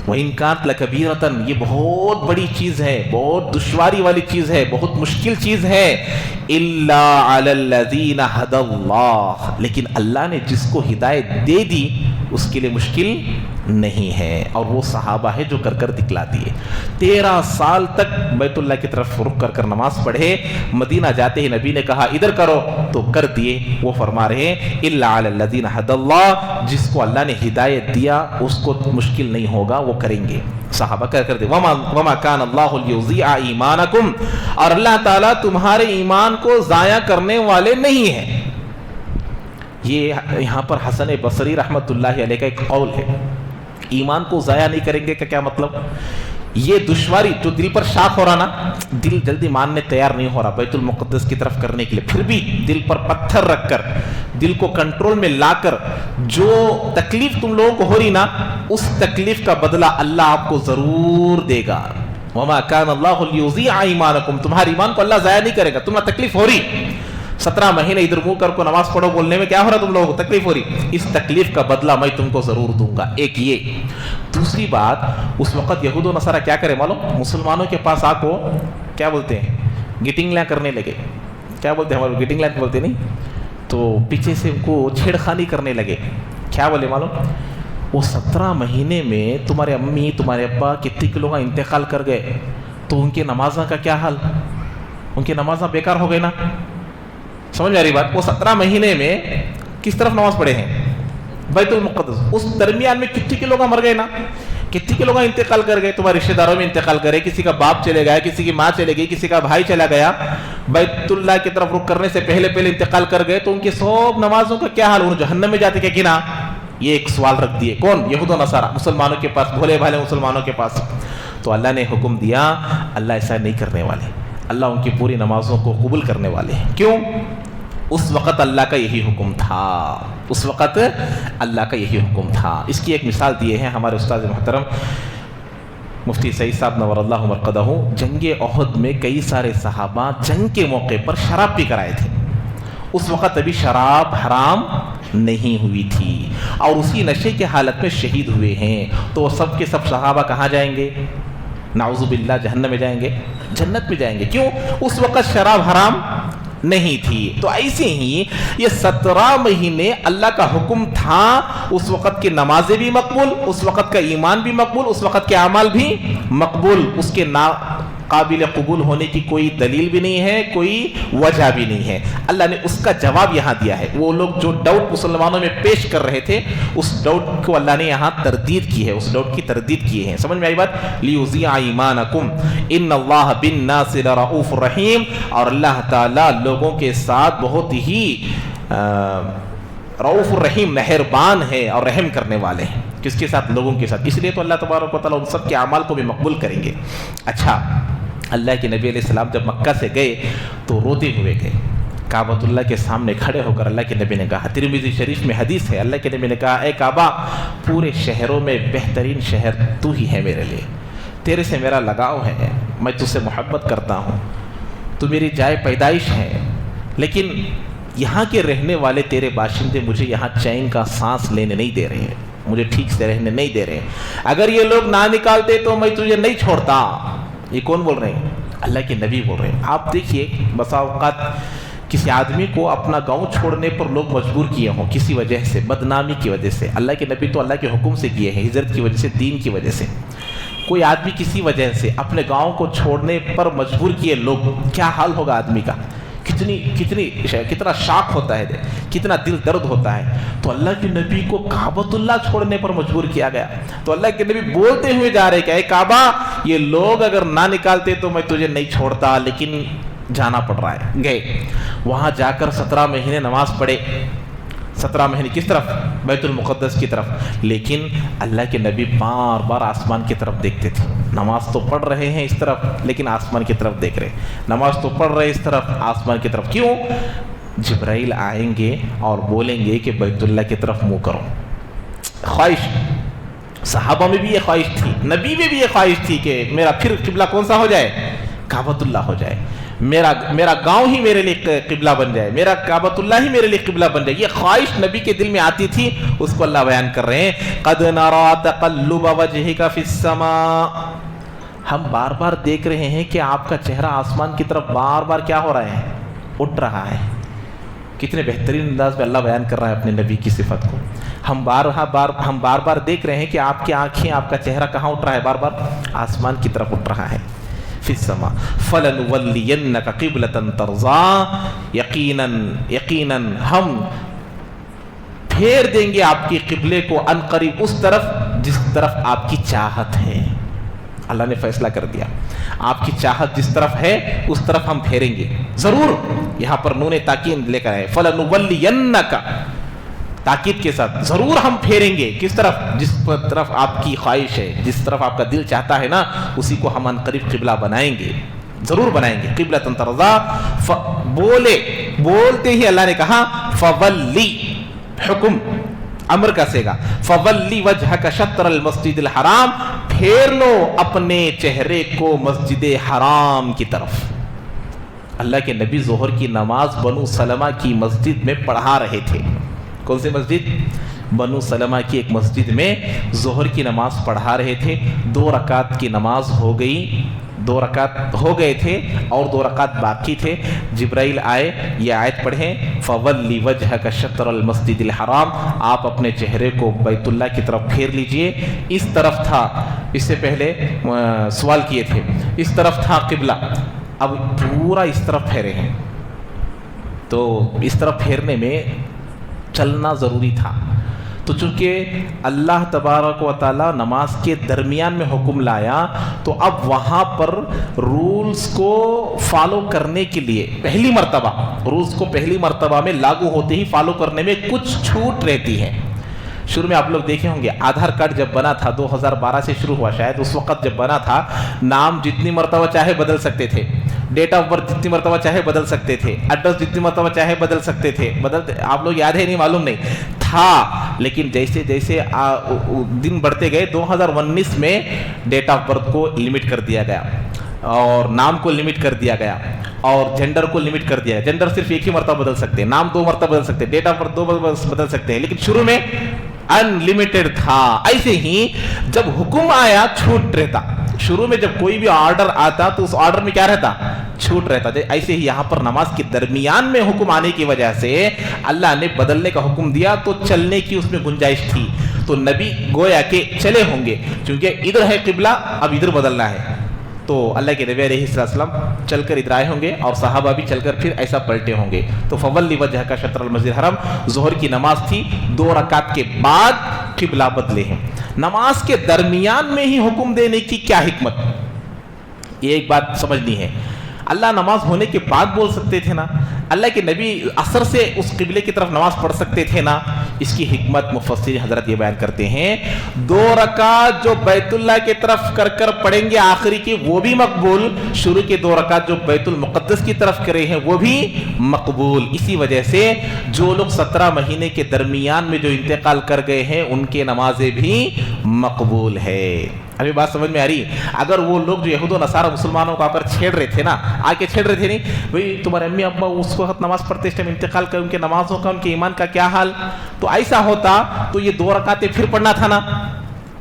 وَإِن كَانَتْ لَكَبِيرَةً، یہ بہت بڑی چیز ہے، بہت دشواری والی چیز ہے، بہت مشکل چیز ہے، إِلَّا عَلَى الَّذِينَ هَدَى اللَّهُ، لیکن اللہ نے جس کو ہدایت دے دی اس کے لیے مشکل نہیں ہے، اور وہ صحابہ ہے جو کر کر دکھلا دیے، 13 سال تک بیت اللہ کی طرف رک کر کر نماز پڑھے، مدینہ جاتے ہی نبی نے کہا ادھر کرو تو کر دیے، وہ فرما رہے ہیں إِلَّا عَلَى الَّذِينَ هَدَى اللَّهُ، جس کو اللہ نے ہدایت دیا اس کو مشکل نہیں ہوگا، وہ کریں گے، صحابہ کر دے۔ وَمَا كَانَ اللَّهُ لِيُضِيعَ إِيمَانَكُمْ، اور اللہ تعالیٰ تمہارے ایمان کو ضائع کرنے والے نہیں ہیں۔ یہ یہاں پر حسن بصری رحمت اللہ علیہ کا ایک قول ہے، ایمان کو ضائع نہیں کریں گے کا کیا مطلب، یہ دشواری جو دل پر شاق ہو رہا نا، دل جلدی ماننے تیار نہیں ہو رہا بیت المقدس کی طرف کرنے کے لیے، پھر بھی دل پر پتھر رکھ کر دل کو کنٹرول میں لا کر جو تکلیف تم لوگوں کو ہو رہی نا، اس تکلیف کا بدلہ اللہ آپ کو ضرور دے گا۔ وَمَا كَانَ اللَّهُ لِيُضِيعَ إِيمَانَكُمْ، تمہاری ایمان کو اللہ ضائع نہیں کرے گا، تمہیں تکلیف ہو رہی، 17 مہینے ادھر منہ کر کو نماز پڑھو بولنے میں کیا ہو رہا تم لوگوں کو، تکلیف ہو رہی، اس تکلیف کا بدلہ میں تم کو ضرور دوں گا، ایک یہ۔ دوسری بات، اس وقت یہود و نصارہ کیا کرے معلوم، مسلمانوں کے پاس آ کو کیا بولتے ہیں، گٹنگ لیا کرنے لگے، کیا بولتے ہیں ہمارے گٹنگ لیا بولتے نہیں، تو پیچھے سے ان کو چھیڑخانی کرنے لگے، کیا بولے معلوم، وہ 17 مہینے میں تمہارے امی تمہارے ابا کتنے کے لوگ انتقال کر گئے، تو ان کے نمازاں کا کیا حال، ان کی نمازاں بیکار ہو گئی نا، سمجھ میں آ رہی بات، وہ 17 مہینے میں کس طرف نماز پڑھے ہیں، بیت المقدس، اس درمیان میں کتنے کے لوگ مر گئے نا، کتنے کے لوگ انتقال کر گئے، تمہارے رشتہ داروں میں انتقال کرے، کسی کا باپ چلے گیا، کسی کی ماں چلے گئی، کسی کا بھائی چلا گیا، بیت اللہ کی طرف رخ کرنے سے پہلے انتقال کر گئے، تو ان کی سب نمازوں کا کیا حال، انہوں جہنم میں جاتے کہ نا، یہ ایک سوال رکھ دیے، کون، یہود و نصارہ، مسلمانوں کے پاس، بھولے بھالے مسلمانوں کے پاس، تو اللہ نے حکم دیا اللہ ایسا نہیں کرنے والے، اللہ ان کی پوری نمازوں کو قبول کرنے والے ہیں، کیوں، اس وقت اللہ کا یہی حکم تھا، اس وقت اللہ کا یہی حکم تھا۔ اس کی ایک مثال دیے ہیں ہمارے استاد محترم مفتی سعید صاحب نور اللہ مرقدہ جنگ احد میں کئی سارے صحابہ جنگ کے موقع پر شراب پی کر آئے تھے. اس وقت ابھی شراب حرام نہیں ہوئی تھی اور اسی نشے کے حالت میں شہید ہوئے ہیں. تو وہ سب کے سب صحابہ کہاں جائیں گے؟ نعوذ باللہ جہنم میں جائیں گے؟ جنت میں جائیں گے. کیوں؟ اس وقت شراب حرام نہیں تھی. تو ایسے ہی یہ 17 مہینے اللہ کا حکم تھا. اس وقت کی نمازیں بھی مقبول، اس وقت کا ایمان بھی مقبول، اس وقت کے اعمال بھی مقبول. اس کے قابل قبول ہونے کی کوئی دلیل بھی نہیں ہے، کوئی وجہ بھی نہیں ہے. اللہ نے اس کا جواب یہاں دیا ہے. وہ لوگ جو ڈاؤٹ مسلمانوں میں پیش کر رہے تھے اس ڈاؤٹ کو اللہ نے یہاں تردید کی ہے، اس ڈاؤٹ کی تردید کی ہے. سمجھ میں آئی بات؟ لیُذِیعَ ایمانکم ان اللہ بالناس لرؤوف رحیم. اور اللہ تعالیٰ لوگوں کے ساتھ بہت ہی رؤوف الرحیم، مہربان ہے اور رحم کرنے والے ہیں. کس کے ساتھ؟ لوگوں کے ساتھ. اس لیے تو اللہ تبارک و تعالیٰ ان سب کے اعمال کو بھی مقبول کریں گے. اچھا، اللہ کے نبی علیہ السلام جب مکہ سے گئے تو روتے ہوئے گئے. کعبۃ اللہ کے سامنے کھڑے ہو کر اللہ کے نبی نے کہا، ترمذی شریف میں حدیث ہے، اللہ کے نبی نے کہا، اے کعبہ، پورے شہروں میں بہترین شہر تو ہی ہے میرے لیے. تیرے سے میرا لگاؤ ہے، میں تجھ سے محبت کرتا ہوں، تو میری جائے پیدائش ہے. لیکن یہاں کے رہنے والے تیرے باشندے مجھے یہاں چین کا سانس لینے نہیں دے رہے ہیں، مجھے ٹھیک سے رہنے نہیں دے رہے. اگر یہ لوگ نہ نکالتے تو میں تجھے نہیں چھوڑتا. یہ کون بول رہے ہیں؟ اللہ کے نبی بول رہے ہیں. آپ دیکھیے، بسا اوقات کسی آدمی کو اپنا گاؤں چھوڑنے پر لوگ مجبور کیے ہوں کسی وجہ سے، بدنامی کی وجہ سے. اللہ کے نبی تو اللہ کے حکم سے کیے ہیں، ہجرت کی وجہ سے، دین کی وجہ سے. کوئی آدمی کسی وجہ سے اپنے گاؤں کو چھوڑنے پر مجبور کیے لوگ، کیا حال ہوگا آدمی کا؟ کتنا شاک ہوتا ہے، کتنا دل درد ہوتا ہے. تو اللہ کے نبی کو کعبۃ اللہ چھوڑنے پر مجبور کیا گیا. تو اللہ کے نبی بولتے ہوئے جا رہے کہ اے کعبہ، یہ لوگ اگر نہ نکالتے تو میں تجھے نہیں چھوڑتا، لیکن جانا پڑ رہا ہے. گئے وہاں جا کر 17 مہینے نماز پڑھے. 17 مہینے کس طرف؟ بیت المقدس کی طرف. لیکن اللہ کے نبی بار بار آسمان کی طرف دیکھتے تھے. نماز تو پڑھ رہے ہیں اس طرف، لیکن آسمان کی طرف دیکھ رہے. نماز تو پڑھ رہے اس طرف، آسمان کی طرف. کیوں؟ جبرائیل آئیں گے اور بولیں گے کہ بیت اللہ کی طرف منہ کرو. خواہش صحابہ میں بھی یہ خواہش تھی، نبی میں بھی یہ خواہش تھی کہ میرا پھر قبلہ کون سا ہو جائے؟ کعبۃ اللہ ہو جائے. میرا گاؤں ہی میرے لیے قبلہ بن جائے، میرا کعبۃ اللہ ہی میرے لیے قبلہ بن جائے. یہ خواہش نبی کے دل میں آتی تھی. اس کو اللہ بیان کر رہے ہیں، قد نرى تقلب وجهك في السماء. ہم بار بار دیکھ رہے ہیں کہ آپ کا چہرہ آسمان کی طرف بار بار کیا ہو رہا ہے؟ اٹھ رہا ہے. کتنے بہترین انداز میں اللہ بیان کر رہا ہے اپنے نبی کی صفت کو. ہم بار بار دیکھ رہے ہیں کہ آپ کی آنکھیں، آپ کا چہرہ کہاں اٹھ رہا ہے؟ بار بار آسمان کی طرف اٹھ رہا ہے. فی السماء فلنولینک قبلۃ ترضیٰ. یقیناً ہم پھیر دیں گے آپ کی قبلے کو عن قریب اس طرف جس طرف آپ کی چاہت ہے. اللہ نے فیصلہ کر دیا، آپ کی چاہت جس طرف ہے اس طرف ہم پھیریں گے ضرور. یہاں پر نون تاکید لے کر آئے، فلنولینک، تاکید کے ساتھ، ضرور ہم پھیریں گے. کس طرف؟ جس طرف آپ کی خواہش ہے، جس طرف آپ کا دل چاہتا ہے نا، اسی کو ہم عنقریب قبلہ بنائیں گے، ضرور بنائیں گے. قبلۃ ترضیٰ. بولتے ہی اللہ نے کہا فولی، حکم امر کا صیغہ، فولی وجہک شطر المسجد الحرام. پھیر لو اپنے چہرے کو مسجد حرام کی طرف. اللہ کے نبی ظہر کی نماز بنو سلمہ کی مسجد میں پڑھا رہے تھے. کون سی مسجد؟ بنو سلمہ کی ایک مسجد میں ظہر کی نماز پڑھا رہے تھے. 2 رکعت کی نماز ہو گئی، 2 رکعت ہو گئے تھے اور 2 رکعت باقی تھے. جبرائیل آئے، یہ آیت پڑھیں، فولی وجہک شطر المسجد الحرام. آپ اپنے چہرے کو بیت اللہ کی طرف پھیر لیجئے. اس طرف تھا، اس سے پہلے سوال کیے تھے، اس طرف تھا قبلہ، اب پورا اس طرف پھیرے ہیں. تو اس طرف پھیرنے میں چلنا ضروری تھا. تو چونکہ اللہ تبارک و تعالیٰ نماز کے درمیان میں حکم لایا، تو اب وہاں پر رولز کو فالو کرنے کے لیے پہلی مرتبہ میں لاگو ہوتے ہی فالو کرنے میں کچھ چھوٹ رہتی ہے. شروع میں آپ لوگ دیکھے ہوں گے، آدھار کارڈ جب بنا تھا 2012 سے شروع ہوا شاید، اس وقت جب بنا تھا، نام جتنی مرتبہ چاہے بدل سکتے تھے، ڈیٹ آف برتھ جتنی مرتبہ چاہے بدل سکتے تھے، ایڈریس جتنی مرتبہ چاہے بدل سکتے تھے. آپ لوگ یاد ہے نہیں، معلوم نہیں تھا. تھا, لیکن جیسے جیسے دن بڑھتے گئے 2019 میں ڈیٹ آف برتھ کو لمٹ کر دیا گیا, اور نام کو لمٹ کر دیا گیا, اور جینڈر کو لمٹ کر دیا. جینڈر صرف ایک ہی مرتبہ بدل سکتے ہیں, نام 2 مرتبہ بدل سکتے ہیں, ڈیٹ آف برتھ 2 بدل سکتے ہیں, لیکن شروع میں ان لمیٹڈ تھا. ایسے ہی جب حکم آیا چھوٹ رہتا, شروع میں جب کوئی بھی آرڈر آتا تو اس آرڈر میں کیا رہتا, چھوٹ رہتا. ایسے ہی یہاں پر نماز کے درمیان میں حکم آنے کی وجہ سے اللہ نے بدلنے کا حکم دیا, تو چلنے کی اس میں گنجائش تھی. تو نبی گویا کہ چلے ہوں گے, کیونکہ ادھر ہے قبلہ, اب ادھر بدلنا ہے, تو اللہ کے نبی علیہ السلام چل کر ادھر آئے ہوں گے, اور صحابہ بھی چل کر پھر ایسا پلٹے ہوں گے. تو فولی وجہ کا شطر المسجد الحرام, ظہر کی نماز تھی, 2 رکعت کے بعد قبلہ بدلے ہیں. نماز کے درمیان میں ہی حکم دینے کی کیا حکمت, یہ ایک بات سمجھنی ہے. اللہ نماز ہونے کے بعد بول سکتے تھے نا, اللہ کے نبی عصر سے اس قبلے کی طرف نماز پڑھ سکتے تھے نا. اس کی حکمت مفسرین حضرت یہ بیان کرتے ہیں, 2 رکعت جو بیت اللہ کی طرف کر پڑھیں گے آخری کی وہ بھی مقبول, شروع کے 2 رکعت جو بیت المقدس کی طرف کرے ہیں وہ بھی مقبول. اسی وجہ سے جو لوگ 17 مہینے کے درمیان میں جو انتقال کر گئے ہیں ان کے نمازیں بھی مقبول ہے. ابھی بات سمجھ میں آ رہی؟ اگر وہ لوگ جو یہود و نصارہ مسلمانوں کو آ کر چھیڑ رہے تھے نا, آ کے چھیڑ رہے تھے نہیں بھئی تمہارے امی ابا اس وقت نماز پڑھتے, اس ٹائم انتقال کر, ان کے نمازوں کا ان کے ایمان کا کیا حال, تو ایسا ہوتا تو یہ 2 رکعتیں پھر پڑھنا تھا نا.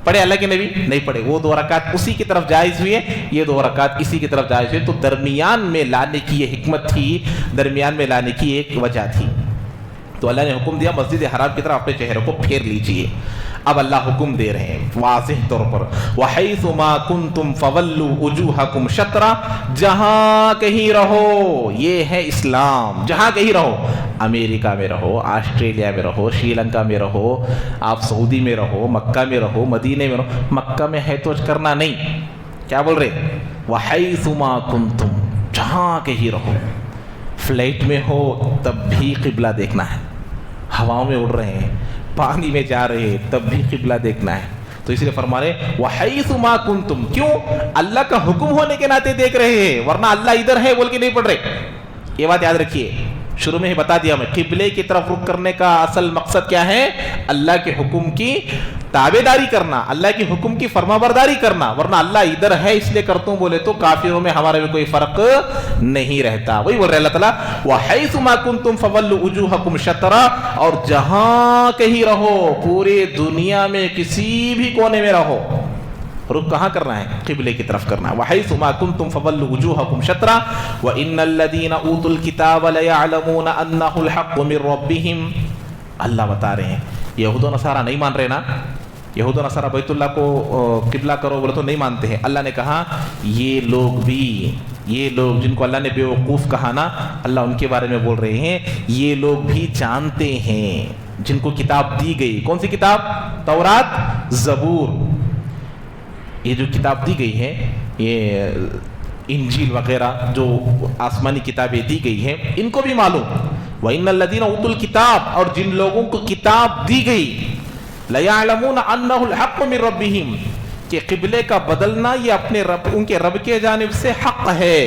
پڑھے اللہ کے نبی؟ نہیں پڑھے. وہ 2 رکعت اسی کی طرف جائز ہوئے, یہ 2 رکعت اسی کی طرف جائز ہوئے. تو درمیان میں لانے کی یہ حکمت تھی, درمیان میں لانے کی ایک وجہ تھی. تو اللہ نے حکم دیا مسجد حرام کی طرف اپنے چہرے کو پھیر لیجئے. اب اللہ حکم دے رہے ہیں واضح طور پر, وَحَيْثُ مَا كُنْتُمْ فَوَلُّوا وُجُوهَكُمْ شَطْرًا, جہاں کہیں رہو, یہ ہے اسلام, جہاں کہیں رہو, امریکہ میں رہو, آسٹریلیا میں رہو, شری لنکا میں رہو, آپ سعودی میں رہو, مکہ میں رہو, مدینے میں رہو. مکہ میں ہے تو کرنا نہیں, کیا بول رہے, وَحَيْثُ مَا كُنْتُمْ, جہاں کہیں رہو. فلائٹ میں ہو تب بھی قبلہ دیکھنا ہے, ہواؤں میں اڑ رہے ہیں, پانی میں جا رہے ہیں, تب بھی قبلہ دیکھنا ہے. تو اس لیے فرما رہے وَحَيْثُ مَا كُنْتُمْ, کیوں, اللہ کا حکم ہونے کے ناطے دیکھ رہے ہیں, ورنہ اللہ ادھر ہے بول کے نہیں پڑھ رہے. یہ بات یاد رکھیے, شروع میں ہی بتا دیا میں, قبلے کی طرف رخ کرنے کا اصل مقصد کیا ہے, اللہ کے حکم کی تابعداری کرنا, اللہ کے حکم کی فرما برداری کرنا. ورنہ اللہ ادھر ہے اس لیے کرتا ہوں بولے تو کافروں میں ہمارے میں کوئی فرق نہیں رہتا. وہی بول رہے اللہ تعالیٰ, وَحَيْثُ مَا كُنْتُمْ فَوَلُّوا وُجُوهَكُمْ شَطْرًا, اور جہاں کہیں رہو, پورے دنیا میں کسی بھی کونے میں رہو, رخ کہاں کرنا ہے, قبلے کی طرف کرنا ہے. وَحَيْثُ مَا كُنْتُمْ فَوَلُّوا وُجُوهَكُمْ شَطْرًا وَإِنَّ الَّذِينَ أُوتُوا الْكِتَابَ لَيَعْلَمُونَ أَنَّهُ الْحَقُّ مِنْ رَبِّهِمْ. اللہ بتا رہے ہیں, یہود و نصارہ نہیں مان رہے نا, یہود و نصارہ بیت اللہ کو قبلہ کرو بولے تو نہیں مانتے ہیں. اللہ نے کہا یہ لوگ بھی, یہ لوگ جن کو اللہ نے بے وقوف کہا نا, اللہ ان کے بارے میں بول رہے ہیں, یہ لوگ بھی جانتے ہیں جن کو کتاب دی گئی. کون سی کتاب, تورات, زبور, یہ جو کتاب دی گئی ہے, یہ انجیل وغیرہ جو آسمانی کتابیں دی گئی ہیں, ان کو بھی معلوم. وَإِنَّ الَّذِينَ أُوتُوا الْكِتَابَ, اور جن لوگوں کو کتاب دی گئی, لَيَعْلَمُونَ أَنَّهُ الْحَقُّ مِنْ رَبِّهِمْ, کہ قبلے کا بدلنا یہ اپنے رب, ان کے رب کے جانب سے حق ہے.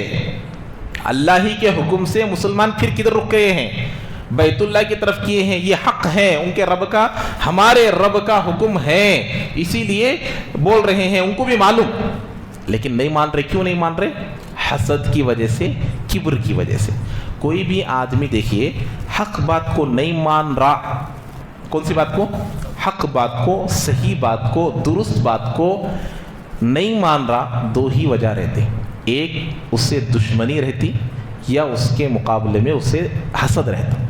اللہ ہی کے حکم سے مسلمان پھر کدھر رک گئے ہیں, بیت اللہ کی طرف کیے ہیں, یہ حق ہے ان کے رب کا, ہمارے رب کا حکم ہے, اسی لیے بول رہے ہیں. ان کو بھی معلوم, لیکن نہیں مان رہے. کیوں نہیں مان رہے, حسد کی وجہ سے, کبر کی وجہ سے. کوئی بھی آدمی دیکھیے حق بات کو نہیں مان رہا, کون سی بات کو, حق بات کو, صحیح بات کو, درست بات کو نہیں مان رہا, 2 ہی وجہ رہتے. ایک, اس سے دشمنی رہتی, یا اس کے مقابلے میں اس سے حسد رہتا.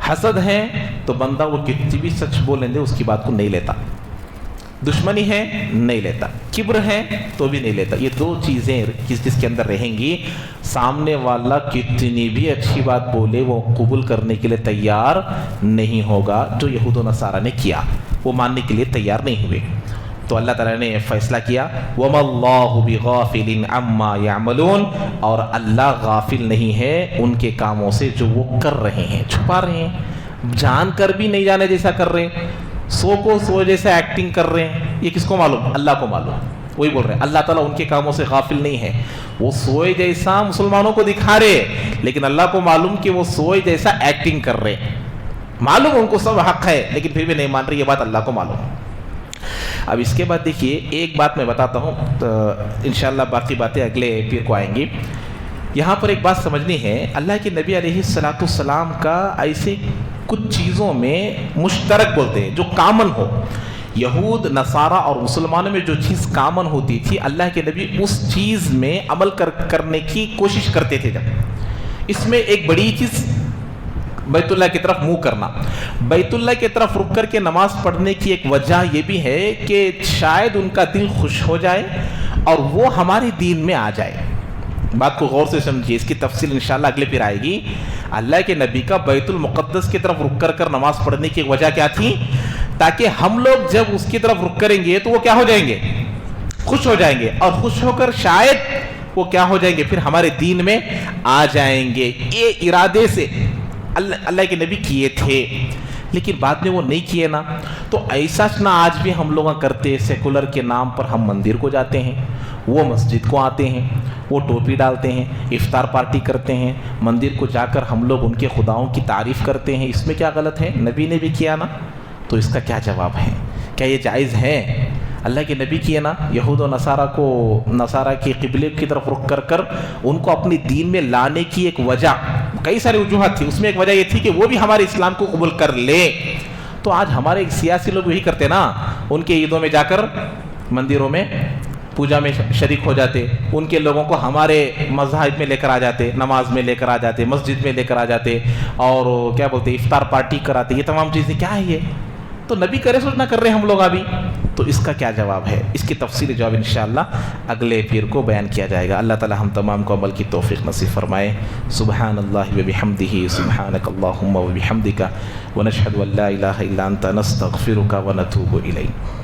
حسد ہے تو بندہ وہ کتنی بھی سچ بولیں دے اس کی بات کو نہیں لیتا, دشمنی ہے نہیں لیتا, کبر ہے تو بھی نہیں لیتا. یہ 2 چیزیں جس کے اندر رہیں گی, سامنے والا کتنی بھی اچھی بات بولے وہ قبول کرنے کے لیے تیار نہیں ہوگا. جو یہود و نصارہ نے کیا وہ ماننے کے لیے تیار نہیں ہوئے. تو اللہ تعالیٰ نے فیصلہ کیا, وَمَا اللَّهُ بِغَافِلٍ عَمَّا يَعْمَلُونَ, اور اللہ غافل نہیں ہے ان کے کاموں سے جو وہ کر رہے ہیں, چھپا رہے ہیں, جان کر بھی نہیں جانے جیسا کر رہے ہیں, سو کو سو جیسا ایکٹنگ کر رہے ہیں. یہ کس کو معلوم, اللہ کو معلوم. وہی بول رہے ہیں اللہ تعالیٰ ان کے کاموں سے غافل نہیں ہے. وہ سوئے جیسا مسلمانوں کو دکھا رہے, لیکن اللہ کو معلوم کہ وہ سوئے جیسا ایکٹنگ کر رہے. معلوم ان کو سب حق ہے لیکن پھر بھی نہیں مان رہی، یہ بات اللہ کو معلوم۔ اب اس کے بعد دیکھیے ایک بات میں بتاتا ہوں تو انشاءاللہ باقی باتیں اگلے پیر کو آئیں گی۔ یہاں پر ایک بات سمجھنی ہے، اللہ کے نبی علیہ السلام کا ایسے کچھ چیزوں میں مشترک بولتے ہیں جو کامن ہو۔ یہود نصارہ اور مسلمانوں میں جو چیز کامن ہوتی تھی، اللہ کے نبی اس چیز میں عمل کرنے کی کوشش کرتے تھے۔ جب اس میں ایک بڑی چیز بیت اللہ کی طرف منہ کرنا، بیت اللہ کی طرف رک کر کے نماز پڑھنے کی ایک وجہ یہ بھی ہے کہ شاید ان کا دل خوش ہو جائے اور وہ ہمارے دین میں آ جائے۔ بات کو غور سے سمجھیے، اس کی تفصیل انشاءاللہ اگلے پھر آئے گی۔ اللہ کے نبی کا بیت المقدس کی طرف رک کر نماز پڑھنے کی وجہ کیا تھی؟ تاکہ ہم لوگ جب اس کی طرف رک کریں گے تو وہ کیا ہو جائیں گے؟ خوش ہو جائیں گے، اور خوش ہو کر شاید وہ کیا ہو جائیں گے؟ پھر ہمارے دین میں آ جائیں گے۔ یہ ارادے سے اللہ کے نبی کیے تھے، لیکن بعد میں وہ نہیں کیے نا، تو ایسا نہ آج بھی ہم لوگ کرتے، سیکولر کے نام پر ہم مندر کو جاتے ہیں، وہ مسجد کو آتے ہیں، وہ ٹوپی ڈالتے ہیں، افطار پارٹی کرتے ہیں، مندر کو جا کر ہم لوگ ان کے خداؤں کی تعریف کرتے ہیں۔ اس میں کیا غلط ہے؟ نبی نے بھی کیا نا، تو اس کا کیا جواب ہے؟ کیا یہ جائز ہے؟ اللہ کے نبی کیے نا، یہود و نصارہ کی قبلے کی طرف رک کر ان کو اپنی دین میں لانے کی ایک وجہ، کئی سارے وجوہات تھی، اس میں ایک وجہ یہ تھی کہ وہ بھی ہمارے اسلام کو قبول کر لیں۔ تو آج ہمارے سیاسی لوگ یہی کرتے نا، ان کے عیدوں میں جا کر مندروں میں پوجا میں شریک ہو جاتے، ان کے لوگوں کو ہمارے مذہب میں لے کر آ جاتے، نماز میں لے کر آ جاتے، مسجد میں لے کر آ جاتے، اور کیا بولتے افطار پارٹی کراتے۔ یہ تمام چیزیں کیا ہے؟ یہ تو نبی کرے سوچ نہ کر رہے ہم لوگ ابھی، تو اس کا کیا جواب ہے؟ اس کی تفصیلی جواب انشاءاللہ اگلے پیر کو بیان کیا جائے گا۔ اللہ تعالی ہم تمام کو عمل کی توفیق نصیب فرمائے۔ سبحان اللہ وبحمدہ، سبحانک اللہم وبحمدک، ونشہد ان لا الہ الا انت، نستغفرک ونتوب الیک۔